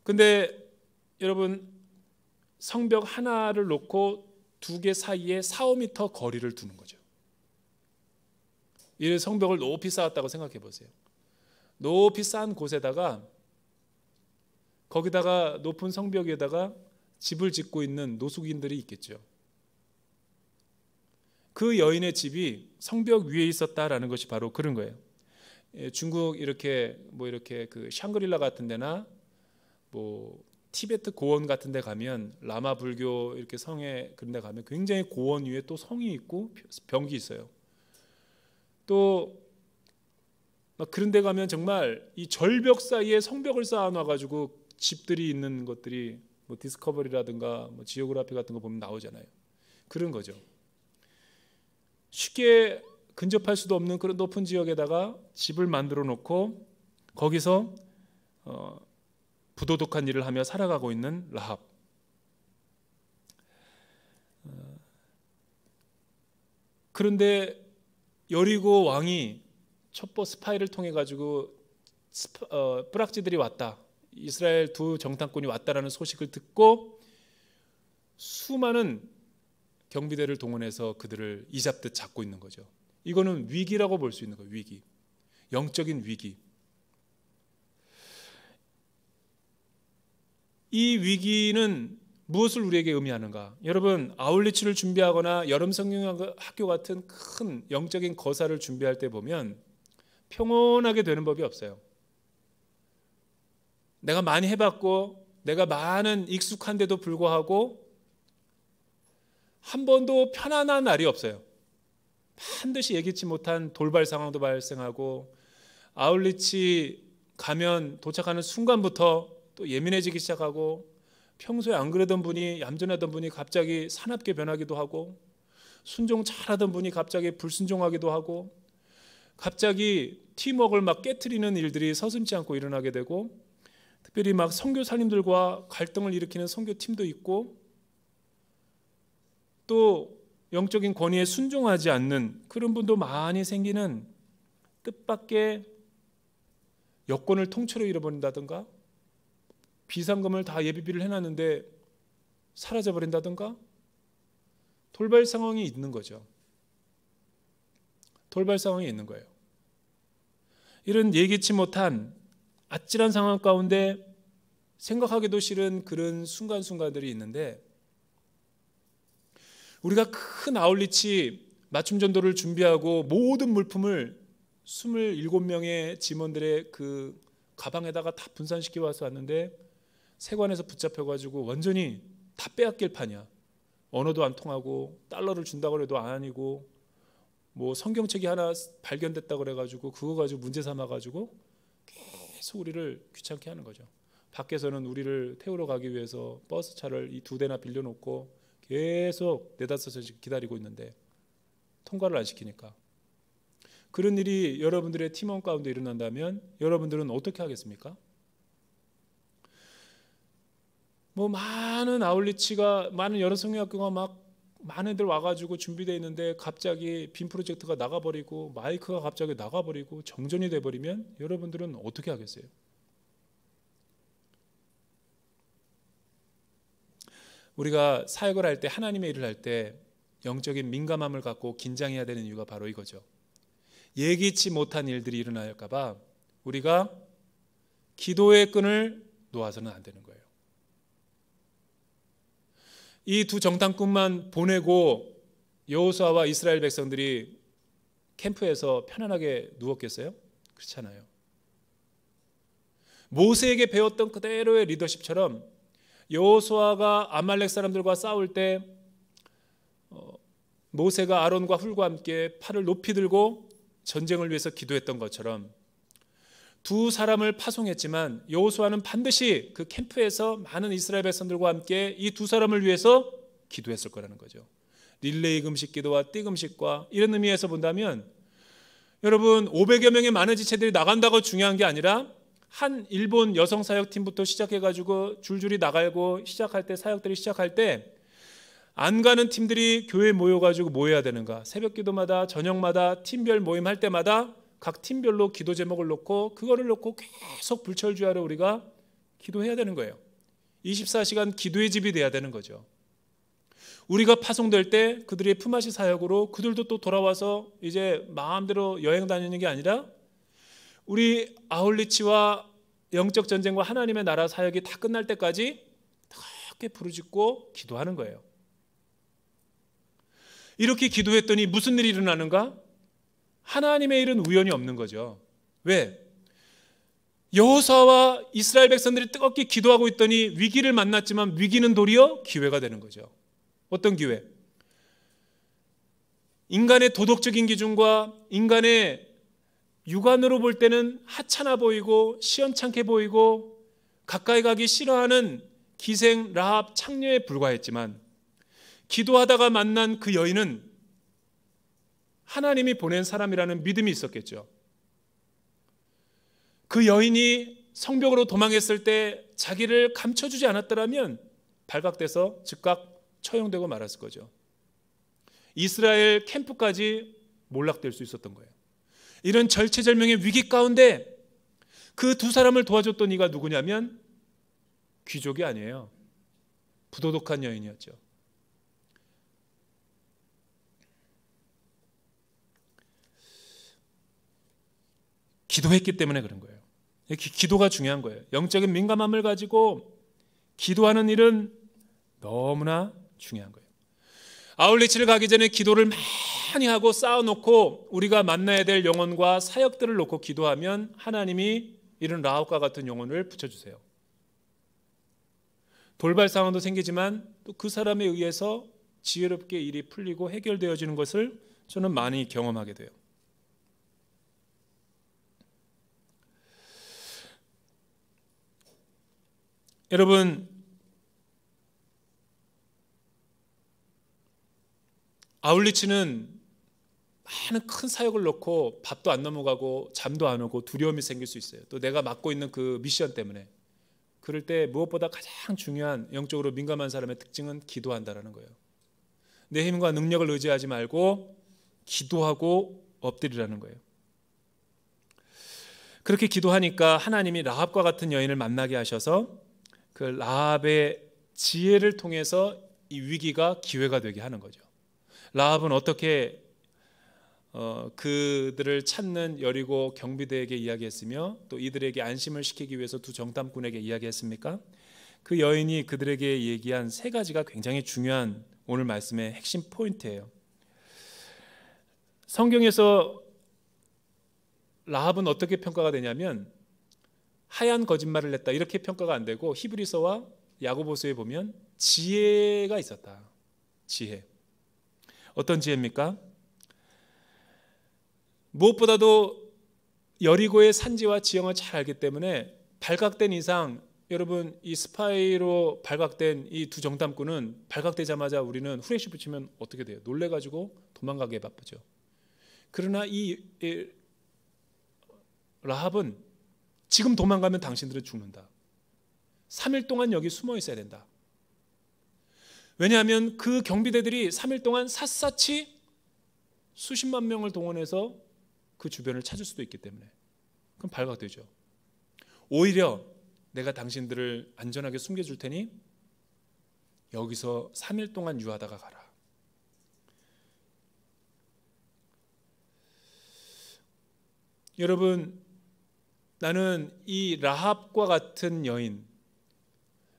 근데 여러분 성벽 하나를 놓고 두 개 사이에 4, 5m 거리를 두는 거죠. 이 성벽을 높이 쌓았다고 생각해 보세요. 높이 쌓은 곳에다가, 거기다가 높은 성벽 위에다가 집을 짓고 있는 노숙인들이 있겠죠. 그 여인의 집이 성벽 위에 있었다라는 것이 바로 그런 거예요. 중국 이렇게 그 샹그릴라 같은 데나 뭐 티베트 고원 같은 데 가면, 라마 불교 이렇게 성에 그런 데 가면 굉장히 고원 위에 또 성이 있고 벽이 있어요. 또 막 그런 데 가면 정말 이 절벽 사이에 성벽을 쌓아 놔 가지고 집들이 있는 것들이 뭐 디스커버리라든가 뭐 지오그래피 같은 거 보면 나오잖아요. 그런 거죠. 쉽게 근접할 수도 없는 그런 높은 지역에다가 집을 만들어 놓고 거기서 부도덕한 일을 하며 살아가고 있는 라합. 그런데 여리고 왕이 첩보 스파이를 통해 가지고 뿌락지들이 왔다, 이스라엘 두 정탐꾼이 왔다라는 소식을 듣고 수많은 경비대를 동원해서 그들을 이잡듯 잡고 있는 거죠. 이거는 위기라고 볼 수 있는 거예요. 위기. 영적인 위기. 이 위기는 무엇을 우리에게 의미하는가? 여러분, 아울리치를 준비하거나 여름 성경학교 같은 큰 영적인 거사를 준비할 때 보면 평온하게 되는 법이 없어요. 내가 많이 해봤고 내가 많은 익숙한데도 불구하고 한 번도 편안한 날이 없어요. 반드시 예기치 못한 돌발 상황도 발생하고, 아울리치 가면 도착하는 순간부터 또 예민해지기 시작하고, 평소에 안 그러던 분이, 얌전하던 분이 갑자기 사납게 변하기도 하고, 순종 잘하던 분이 갑자기 불순종하기도 하고, 갑자기 팀워크를 막 깨트리는 일들이 서슴지 않고 일어나게 되고, 특별히 막 선교사님들과 갈등을 일으키는 선교팀도 있고, 또 영적인 권위에 순종하지 않는 그런 분도 많이 생기는, 뜻밖의 여권을 통째로 잃어버린다든가, 비상금을 다 예비비를 해놨는데 사라져버린다든가, 돌발 상황이 있는 거죠. 돌발 상황이 있는 거예요. 이런 예기치 못한 아찔한 상황 가운데 생각하기도 싫은 그런 순간순간들이 있는데, 우리가 큰 아울리치 맞춤 전도를 준비하고 모든 물품을 27명의 짐원들의 그 가방에다가 다 분산시켜 와서 왔는데, 세관에서 붙잡혀가지고 완전히 다 빼앗길 판이야. 언어도 안 통하고, 달러를 준다고 해도 아니고, 뭐 성경책이 하나 발견됐다고 그래가지고 그거 가지고 문제 삼아가지고 계속 우리를 귀찮게 하는 거죠. 밖에서는 우리를 태우러 가기 위해서 버스차를 이 2대나 빌려놓고 계속 4-5시간 기다리고 있는데 통과를 안 시키니까. 그런 일이 여러분들의 팀원 가운데 일어난다면 여러분들은 어떻게 하겠습니까? 뭐 많은 아울리치가, 많은 여러 성경학교가 막 많은 애들 와가지고 준비되어 있는데 갑자기 빔 프로젝트가 나가버리고 마이크가 갑자기 나가버리고 정전이 돼버리면 여러분들은 어떻게 하겠어요? 우리가 사역을 할 때, 하나님의 일을 할 때 영적인 민감함을 갖고 긴장해야 되는 이유가 바로 이거죠. 예기치 못한 일들이 일어날까 봐 우리가 기도의 끈을 놓아서는 안 되는 거예요. 이 두 정탐꾼만 보내고 여호수아와 이스라엘 백성들이 캠프에서 편안하게 누웠겠어요? 그렇잖아요. 모세에게 배웠던 그대로의 리더십처럼 여호수아가 아말렉 사람들과 싸울 때 모세가 아론과 훌과 함께 팔을 높이 들고 전쟁을 위해서 기도했던 것처럼 두 사람을 파송했지만 여호수아는 반드시 그 캠프에서 많은 이스라엘 백성들과 함께 이 두 사람을 위해서 기도했을 거라는 거죠. 릴레이 금식 기도와 띠 금식과 이런 의미에서 본다면, 여러분 500여 명의 많은 지체들이 나간다고 중요한 게 아니라 한 일본 여성 사역팀부터 시작해가지고 줄줄이 나가고 시작할 때, 사역들이 시작할 때 안 가는 팀들이 교회에 모여가지고 뭐 해야 되는가? 새벽 기도마다, 저녁마다, 팀별 모임 할 때마다 각 팀별로 기도 제목을 놓고 그거를 놓고 계속 불철주야로 우리가 기도해야 되는 거예요. 24시간 기도의 집이 돼야 되는 거죠. 우리가 파송될 때 그들의 품앗이 사역으로 그들도 또 돌아와서 이제 마음대로 여행 다니는 게 아니라 우리 아울리치와 영적 전쟁과 하나님의 나라 사역이 다 끝날 때까지 그렇게 부르짖고 기도하는 거예요. 이렇게 기도했더니 무슨 일이 일어나는가? 하나님의 일은 우연이 없는 거죠. 왜? 여호수아와 이스라엘 백성들이 뜨겁게 기도하고 있더니 위기를 만났지만 위기는 도리어 기회가 되는 거죠. 어떤 기회? 인간의 도덕적인 기준과 인간의 육안으로 볼 때는 하찮아 보이고 시원찮게 보이고 가까이 가기 싫어하는 기생 라합 창녀에 불과했지만, 기도하다가 만난 그 여인은 하나님이 보낸 사람이라는 믿음이 있었겠죠. 그 여인이 성벽으로 도망했을 때 자기를 감춰주지 않았더라면 발각돼서 즉각 처형되고 말았을 거죠. 이스라엘 캠프까지 몰락될 수 있었던 거예요. 이런 절체절명의 위기 가운데 그 두 사람을 도와줬던 이가 누구냐면 귀족이 아니에요. 부도덕한 여인이었죠. 기도했기 때문에 그런 거예요. 기도가 중요한 거예요. 영적인 민감함을 가지고 기도하는 일은 너무나 중요한 거예요. 아울리치를 가기 전에 기도를 많이 하고 쌓아놓고 우리가 만나야 될 영혼과 사역들을 놓고 기도하면 하나님이 이런 라합과 같은 영혼을 붙여주세요. 돌발 상황도 생기지만 또 그 사람에 의해서 지혜롭게 일이 풀리고 해결되어지는 것을 저는 많이 경험하게 돼요. 여러분, 아울리치는 많은 큰 사역을 놓고 밥도 안 넘어가고 잠도 안 오고 두려움이 생길 수 있어요. 또 내가 맡고 있는 그 미션 때문에. 그럴 때 무엇보다 가장 중요한 영적으로 민감한 사람의 특징은 기도한다라는 거예요. 내 힘과 능력을 의지하지 말고 기도하고 엎드리라는 거예요. 그렇게 기도하니까 하나님이 라합과 같은 여인을 만나게 하셔서 그 라합의 지혜를 통해서 이 위기가 기회가 되게 하는 거죠. 라합은 어떻게 그들을 찾는 여리고 경비대에게 이야기했으며 또 이들에게 안심을 시키기 위해서 두 정탐꾼에게 이야기했습니까? 그 여인이 그들에게 얘기한 세 가지가 굉장히 중요한 오늘 말씀의 핵심 포인트예요. 성경에서 라합은 어떻게 평가가 되냐면 하얀 거짓말을 냈다 이렇게 평가가 안 되고 히브리서와 야고보서에 보면 지혜가 있었다. 지혜. 어떤 지혜입니까? 무엇보다도 여리고의 산지와 지형을 잘 알기 때문에 발각된 이상 여러분 이 스파이로 발각된 이 두 정탐꾼은 발각되자마자 우리는 후레쉬 붙이면 어떻게 돼요? 놀래가지고 도망가기에 바쁘죠. 그러나 이 라합은 지금 도망가면 당신들은 죽는다. 3일 동안 여기 숨어 있어야 된다. 왜냐하면 그 경비대들이 3일 동안 샅샅이 수십만 명을 동원해서 그 주변을 찾을 수도 있기 때문에 그럼 발각되죠. 오히려 내가 당신들을 안전하게 숨겨줄 테니 여기서 3일 동안 유하다가 가라. 여러분, 나는 이 라합과 같은 여인,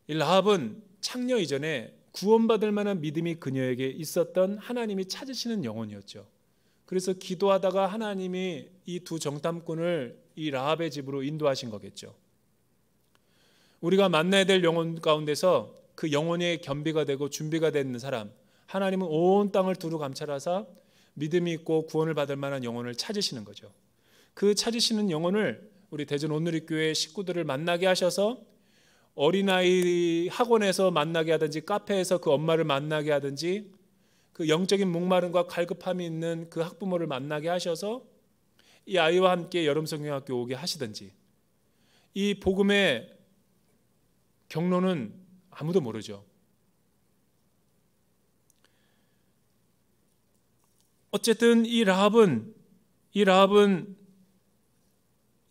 이 라합은 창녀 이전에 구원받을 만한 믿음이 그녀에게 있었던 하나님이 찾으시는 영혼이었죠. 그래서 기도하다가 하나님이 이 두 정탐꾼을 이 라합의 집으로 인도하신 거겠죠. 우리가 만나야 될 영혼 가운데서 그 영혼의 겸비가 되고 준비가 되는 사람, 하나님은 온 땅을 두루 감찰하사 믿음이 있고 구원을 받을 만한 영혼을 찾으시는 거죠. 그 찾으시는 영혼을 우리 대전 온누리교회 식구들을 만나게 하셔서 어린아이 학원에서 만나게 하든지 카페에서 그 엄마를 만나게 하든지 그 영적인 목마름과 갈급함이 있는 그 학부모를 만나게 하셔서 이 아이와 함께 여름성경학교 오게 하시든지, 이 복음의 경로는 아무도 모르죠. 어쨌든 이 라합은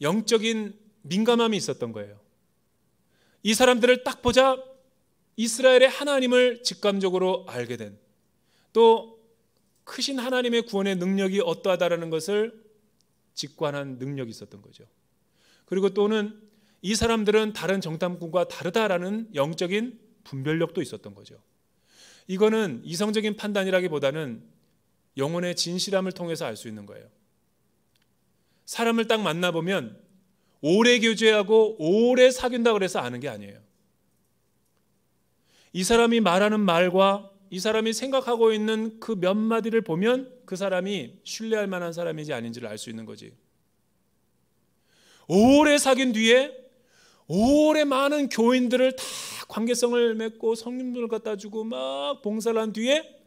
영적인 민감함이 있었던 거예요. 이 사람들을 딱 보자 이스라엘의 하나님을 직감적으로 알게 된, 또 크신 하나님의 구원의 능력이 어떠하다라는 것을 직관한 능력이 있었던 거죠. 그리고 또는 이 사람들은 다른 정탐꾼과 다르다라는 영적인 분별력도 있었던 거죠. 이거는 이성적인 판단이라기보다는 영혼의 진실함을 통해서 알 수 있는 거예요. 사람을 딱 만나보면 오래 교제하고 오래 사귄다고 해서 아는 게 아니에요. 이 사람이 말하는 말과 이 사람이 생각하고 있는 그 몇 마디를 보면 그 사람이 신뢰할 만한 사람인지 아닌지를 알 수 있는 거지. 오래 사귄 뒤에 오래 많은 교인들을 다 관계성을 맺고 성님들을 갖다 주고 막 봉사를 한 뒤에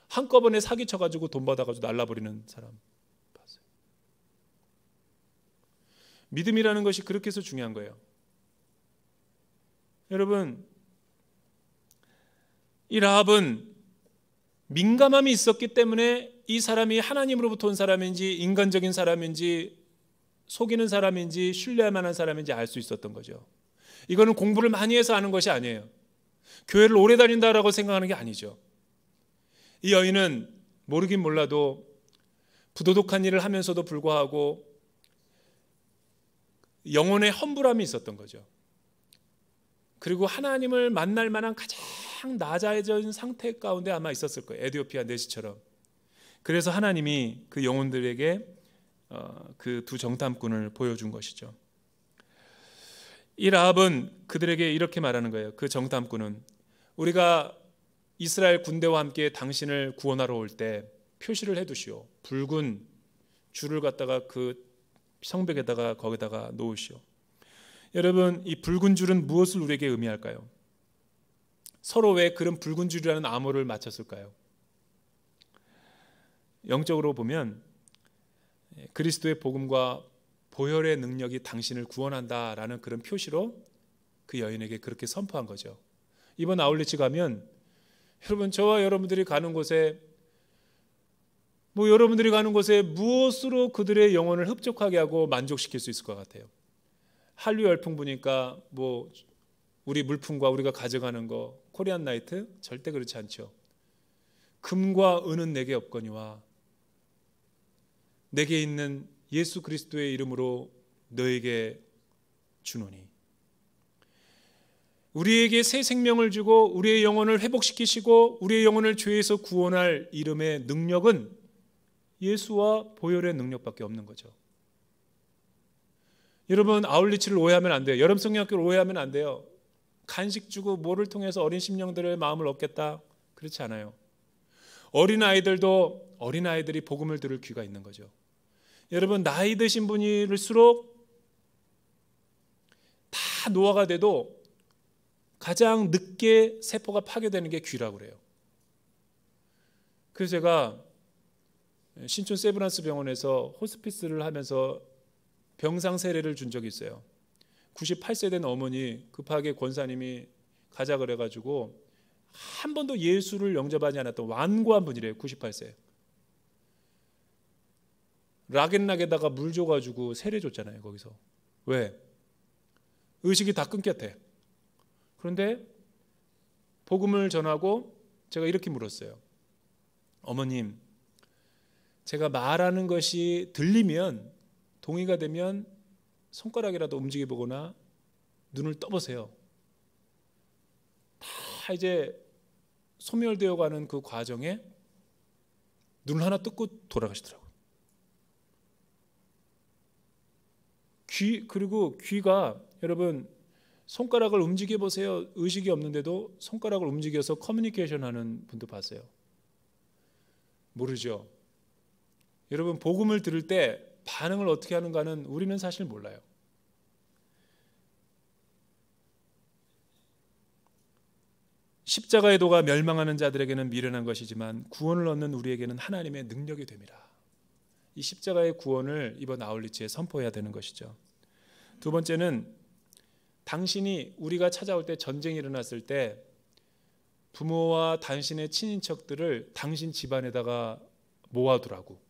한꺼번에 사기쳐가지고 돈 받아가지고 날라버리는 사람 봤어요. 믿음이라는 것이 그렇게 해서 중요한 거예요. 여러분, 이 라합은 민감함이 있었기 때문에 이 사람이 하나님으로부터 온 사람인지 인간적인 사람인지 속이는 사람인지 신뢰할 만한 사람인지 알 수 있었던 거죠. 이거는 공부를 많이 해서 아는 것이 아니에요. 교회를 오래 다닌다라고 생각하는 게 아니죠. 이 여인은 모르긴 몰라도 부도덕한 일을 하면서도 불구하고 영혼의 험불함이 있었던 거죠. 그리고 하나님을 만날 만한 가장 낮아진 상태 가운데 아마 있었을 거예요. 에디오피아 내시처럼. 그래서 하나님이 그 영혼들에게 그 두 정탐꾼을 보여준 것이죠. 이 라합은 그들에게 이렇게 말하는 거예요. 그 정탐꾼은 우리가 이스라엘 군대와 함께 당신을 구원하러 올 때 표시를 해두시오. 붉은 줄을 갖다가 그 성벽에다가 거기다가 놓으시오. 여러분, 이 붉은 줄은 무엇을 우리에게 의미할까요? 서로 왜 그런 붉은 줄이라는 암호를 맞췄을까요? 영적으로 보면 그리스도의 복음과 보혈의 능력이 당신을 구원한다라는 그런 표시로 그 여인에게 그렇게 선포한 거죠. 이번 아울리치 가면 여러분, 저와 여러분들이 가는 곳에 여러분들이 가는 곳에 무엇으로 그들의 영혼을 흡족하게 하고 만족시킬 수 있을 것 같아요? 한류 열풍 보니까 우리 물품과 우리가 가져가는 거 코리안 나이트? 절대 그렇지 않죠. 금과 은은 내게 없거니와 내게 있는 예수 그리스도의 이름으로 너에게 주노니. 우리에게 새 생명을 주고 우리의 영혼을 회복시키시고 우리의 영혼을 죄에서 구원할 이름의 능력은 예수와 보혈의 능력밖에 없는 거죠. 여러분, 아울리치를 오해하면 안 돼요. 여름 성경학교를 오해하면 안 돼요. 간식 주고 뭐를 통해서 어린 심령들의 마음을 얻겠다, 그렇지 않아요. 어린아이들이 복음을 들을 귀가 있는 거죠. 여러분, 나이 드신 분일수록 다 노화가 돼도 가장 늦게 세포가 파괴되는 게 귀라고 그래요. 그래서 제가 신촌 세브란스 병원에서 호스피스를 하면서 병상 세례를 준 적이 있어요. 98세 된 어머니 급하게 권사님이 가자 그래가지고 한 번도 예수를 영접하지 않았던 완고한 분이래요. 98세. 락앤락에다가 물 줘가지고 세례 줬잖아요. 거기서. 왜? 의식이 다 끊겼대. 그런데 복음을 전하고 제가 이렇게 물었어요. 어머님, 제가 말하는 것이 들리면, 동의가 되면 손가락이라도 움직여보거나 눈을 떠보세요. 다 이제 소멸되어 가는 그 과정에 눈을 하나 뜨고 돌아가시더라고요. 그리고 귀가, 여러분, 손가락을 움직여보세요. 의식이 없는데도 손가락을 움직여서 커뮤니케이션 하는 분도 봤어요. 모르죠. 여러분, 복음을 들을 때 반응을 어떻게 하는가는 우리는 사실 몰라요. 십자가의 도가 멸망하는 자들에게는 미련한 것이지만 구원을 얻는 우리에게는 하나님의 능력이 됩니다. 이 십자가의 구원을 이번 아울리치에 선포해야 되는 것이죠. 두 번째는, 당신이 우리가 찾아올 때, 전쟁이 일어났을 때 부모와 당신의 친인척들을 당신 집안에다가 모아두라고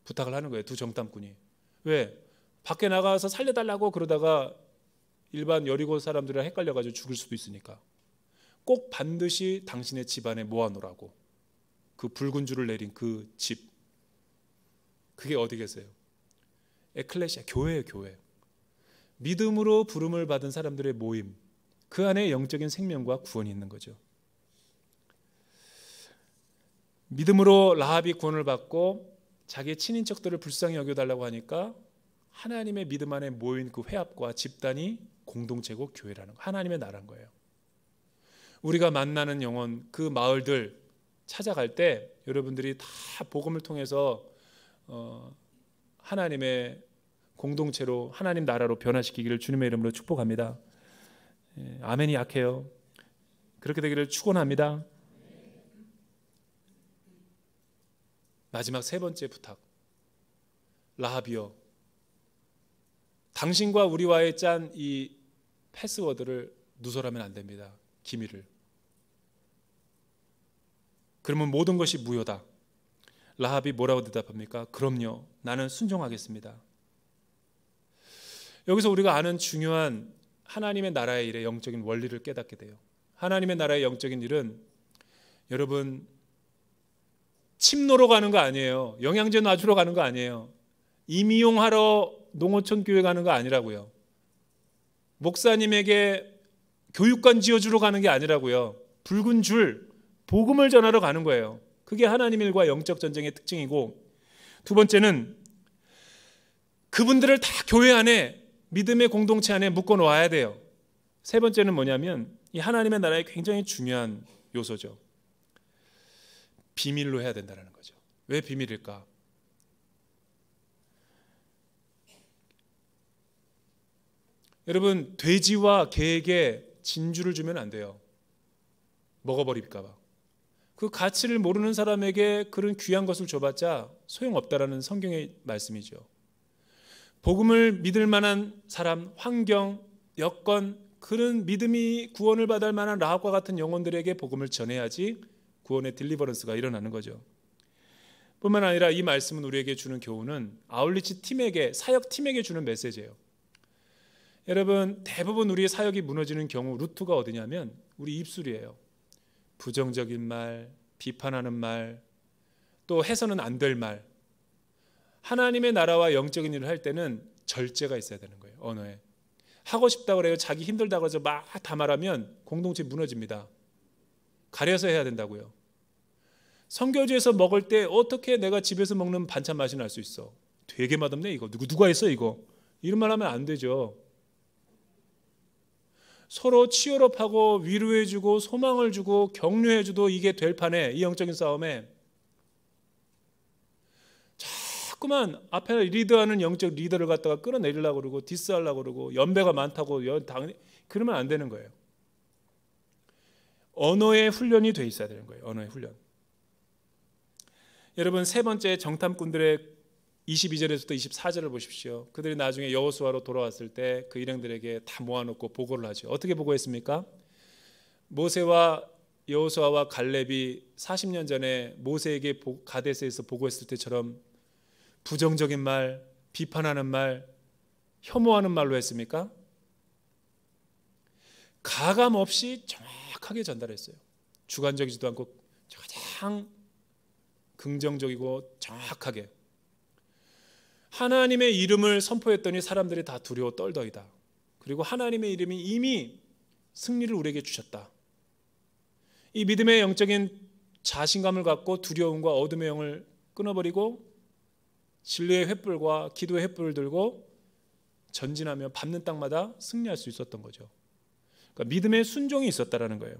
부탁을 하는 거예요. 두 정탐꾼이. 왜? 밖에 나가서 살려달라고 그러다가 일반 여리고 사람들이랑 헷갈려가지고 죽을 수도 있으니까 꼭 반드시 당신의 집안에 모아놓으라고. 그 붉은 줄을 내린 그 집, 그게 어디 계세요? 에클레시아, 교회예요. 교회. 믿음으로 부름을 받은 사람들의 모임, 그 안에 영적인 생명과 구원이 있는 거죠. 믿음으로 라합이 구원을 받고 자기의 친인척들을 불쌍히 여겨달라고 하니까 하나님의 믿음 안에 모인 그 회합과 집단이 공동체고 교회라는 거, 하나님의 나라인 거예요. 우리가 만나는 영혼, 그 마을들 찾아갈 때 여러분들이 다 복음을 통해서 하나님의 공동체로, 하나님 나라로 변화시키기를 주님의 이름으로 축복합니다. 아멘이 약해요. 그렇게 되기를 축원합니다. 마지막 세 번째 부탁. 라합이여, 당신과 우리와의 짠 이 패스워드를 누설하면 안 됩니다. 기밀을. 그러면 모든 것이 무효다. 라합이 뭐라고 대답합니까? 그럼요, 나는 순종하겠습니다. 여기서 우리가 아는 중요한 하나님의 나라의 일의 영적인 원리를 깨닫게 돼요. 하나님의 나라의 영적인 일은, 여러분, 침노로 가는 거 아니에요. 영양제 놔주러 가는 거 아니에요. 임이용하러 농어촌 교회 가는 거 아니라고요. 목사님에게 교육관 지어주러 가는 게 아니라고요. 붉은 줄, 복음을 전하러 가는 거예요. 그게 하나님 일과 영적 전쟁의 특징이고, 두 번째는 그분들을 다 교회 안에, 믿음의 공동체 안에 묶어 놓아야 돼요. 세 번째는 뭐냐면 이 하나님의 나라의 굉장히 중요한 요소죠. 비밀로 해야 된다는 거죠. 왜 비밀일까? 여러분, 돼지와 개에게 진주를 주면 안 돼요. 먹어버릴까 봐. 그 가치를 모르는 사람에게 그런 귀한 것을 줘봤자 소용없다라는 성경의 말씀이죠. 복음을 믿을 만한 사람, 환경, 여건, 그런 믿음이 구원을 받을 만한 라합과 같은 영혼들에게 복음을 전해야지 구원의 딜리버런스가 일어나는 거죠. 뿐만 아니라 이 말씀은 우리에게 주는 교훈은 아울리치 팀에게, 사역 팀에게 주는 메시지예요. 여러분, 대부분 우리의 사역이 무너지는 경우 루트가 어디냐면 우리 입술이에요. 부정적인 말, 비판하는 말, 또 해서는 안 될 말. 하나님의 나라와 영적인 일을 할 때는 절제가 있어야 되는 거예요. 언어에. 하고 싶다고 그래요. 자기 힘들다고 해서 막 다 말하면 공동체 무너집니다. 가려서 해야 된다고요. 선교지에서 먹을 때 어떻게 내가 집에서 먹는 반찬 맛이 날 수 있어? 되게 맛없네 이거. 누가 했어 이거? 이런 말 하면 안 되죠. 서로 치열업하고 위로해주고 소망을 주고 격려해주도 이게 될 판에, 이 영적인 싸움에 자꾸만 앞에 리드하는 영적 리더를 갖다가 끌어내리려고 그러고 디스하려고 그러고 연배가 많다고 그러면 안 되는 거예요. 언어의 훈련이 돼 있어야 되는 거예요. 언어의 훈련. 여러분, 세 번째 정탐꾼들의 22절에서부터 24절을 보십시오. 그들이 나중에 여호수아로 돌아왔을 때 그 일행들에게 다 모아놓고 보고를 하죠. 어떻게 보고했습니까? 모세와 여호수아와 갈렙이 40년 전에 모세에게 가데스에서 보고했을 때처럼 부정적인 말, 비판하는 말, 혐오하는 말로 했습니까? 가감 없이 정확하게 전달했어요. 주관적이지도 않고 가장 긍정적이고 정확하게. 하나님의 이름을 선포했더니 사람들이 다 두려워 떨더이다. 그리고 하나님의 이름이 이미 승리를 우리에게 주셨다. 이 믿음의 영적인 자신감을 갖고 두려움과 어둠의 영을 끊어버리고 진리의 횃불과 기도의 횃불을 들고 전진하며 밟는 땅마다 승리할 수 있었던 거죠. 그러니까 믿음의 순종이 있었다라는 거예요.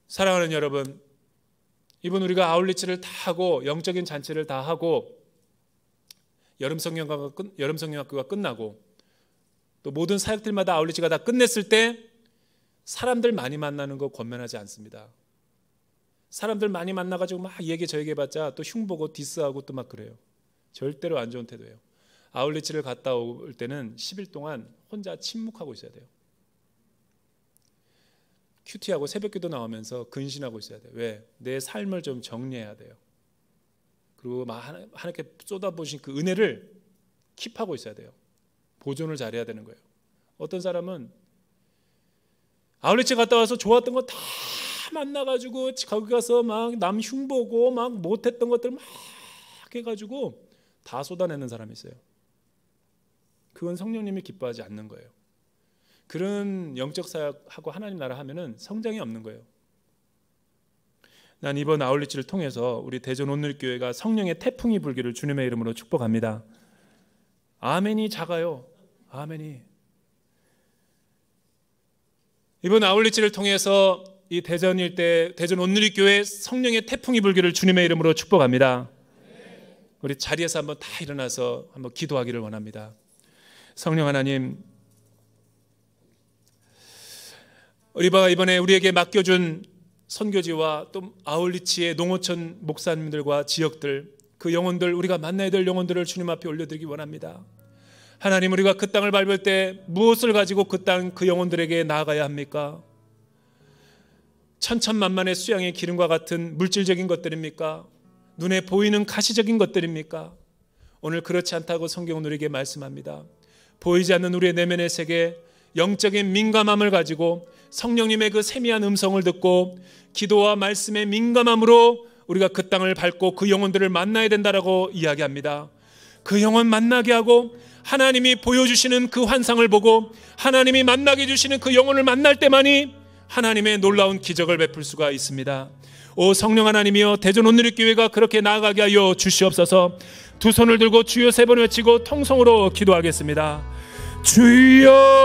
사랑하는 여러분, 이번 우리가 아울리치를 다 하고 영적인 잔치를 다 하고 여름 성경학교가 끝나고 또 모든 사역들마다 아울리치가 다 끝냈을 때 사람들 많이 만나는 거 권면하지 않습니다. 사람들 많이 만나가지고 막 얘기 저 얘기해봤자 또 흉보고 디스하고 또 막 그래요. 절대로 안 좋은 태도예요. 아울리치를 갔다 올 때는 10일 동안 혼자 침묵하고 있어야 돼요. 큐티하고 새벽기도 나오면서 근신하고 있어야 돼요. 왜? 내 삶을 좀 정리해야 돼요. 그리고 하나님께 쏟아부으신 그 은혜를 킵하고 있어야 돼요. 보존을 잘해야 되는 거예요. 어떤 사람은 아울리치 갔다 와서 좋았던 거 다 만나가지고 거기 가서 막 남 흉보고 막 못했던 것들 막 해가지고 다 쏟아내는 사람이 있어요. 그건 성령님이 기뻐하지 않는 거예요. 그런 영적 사역하고 하나님 나라 하면은 성장이 없는 거예요. 난 이번 아울리치를 통해서 우리 대전 온누리교회가 성령의 태풍이 불기를 주님의 이름으로 축복합니다. 아멘이 작아요. 아멘이. 이번 아울리치를 통해서 이 대전 일대 대전 온누리교회 성령의 태풍이 불기를 주님의 이름으로 축복합니다. 우리 자리에서 한번 다 일어나서 한번 기도하기를 원합니다. 성령 하나님, 우리가 이번에 우리에게 맡겨준 선교지와 또 아울리치의 농어촌 목사님들과 지역들, 그 영혼들, 우리가 만나야 될 영혼들을 주님 앞에 올려드리기 원합니다. 하나님, 우리가 그 땅을 밟을 때 무엇을 가지고 그 땅, 그 영혼들에게 나아가야 합니까? 천천만만의 수양의 기름과 같은 물질적인 것들입니까? 눈에 보이는 가시적인 것들입니까? 오늘 그렇지 않다고 성경은 우리에게 말씀합니다. 보이지 않는 우리의 내면의 세계, 영적인 민감함을 가지고 성령님의 그 세미한 음성을 듣고 기도와 말씀의 민감함으로 우리가 그 땅을 밟고 그 영혼들을 만나야 된다라고 이야기합니다. 그 영혼 만나게 하고 하나님이 보여주시는 그 환상을 보고 하나님이 만나게 해주시는 그 영혼을 만날 때만이 하나님의 놀라운 기적을 베풀 수가 있습니다. 오 성령 하나님이여, 대전 온누리교회가 그렇게 나아가게 하여 주시옵소서. 두 손을 들고 주여 세 번 외치고 통성으로 기도하겠습니다. 주여.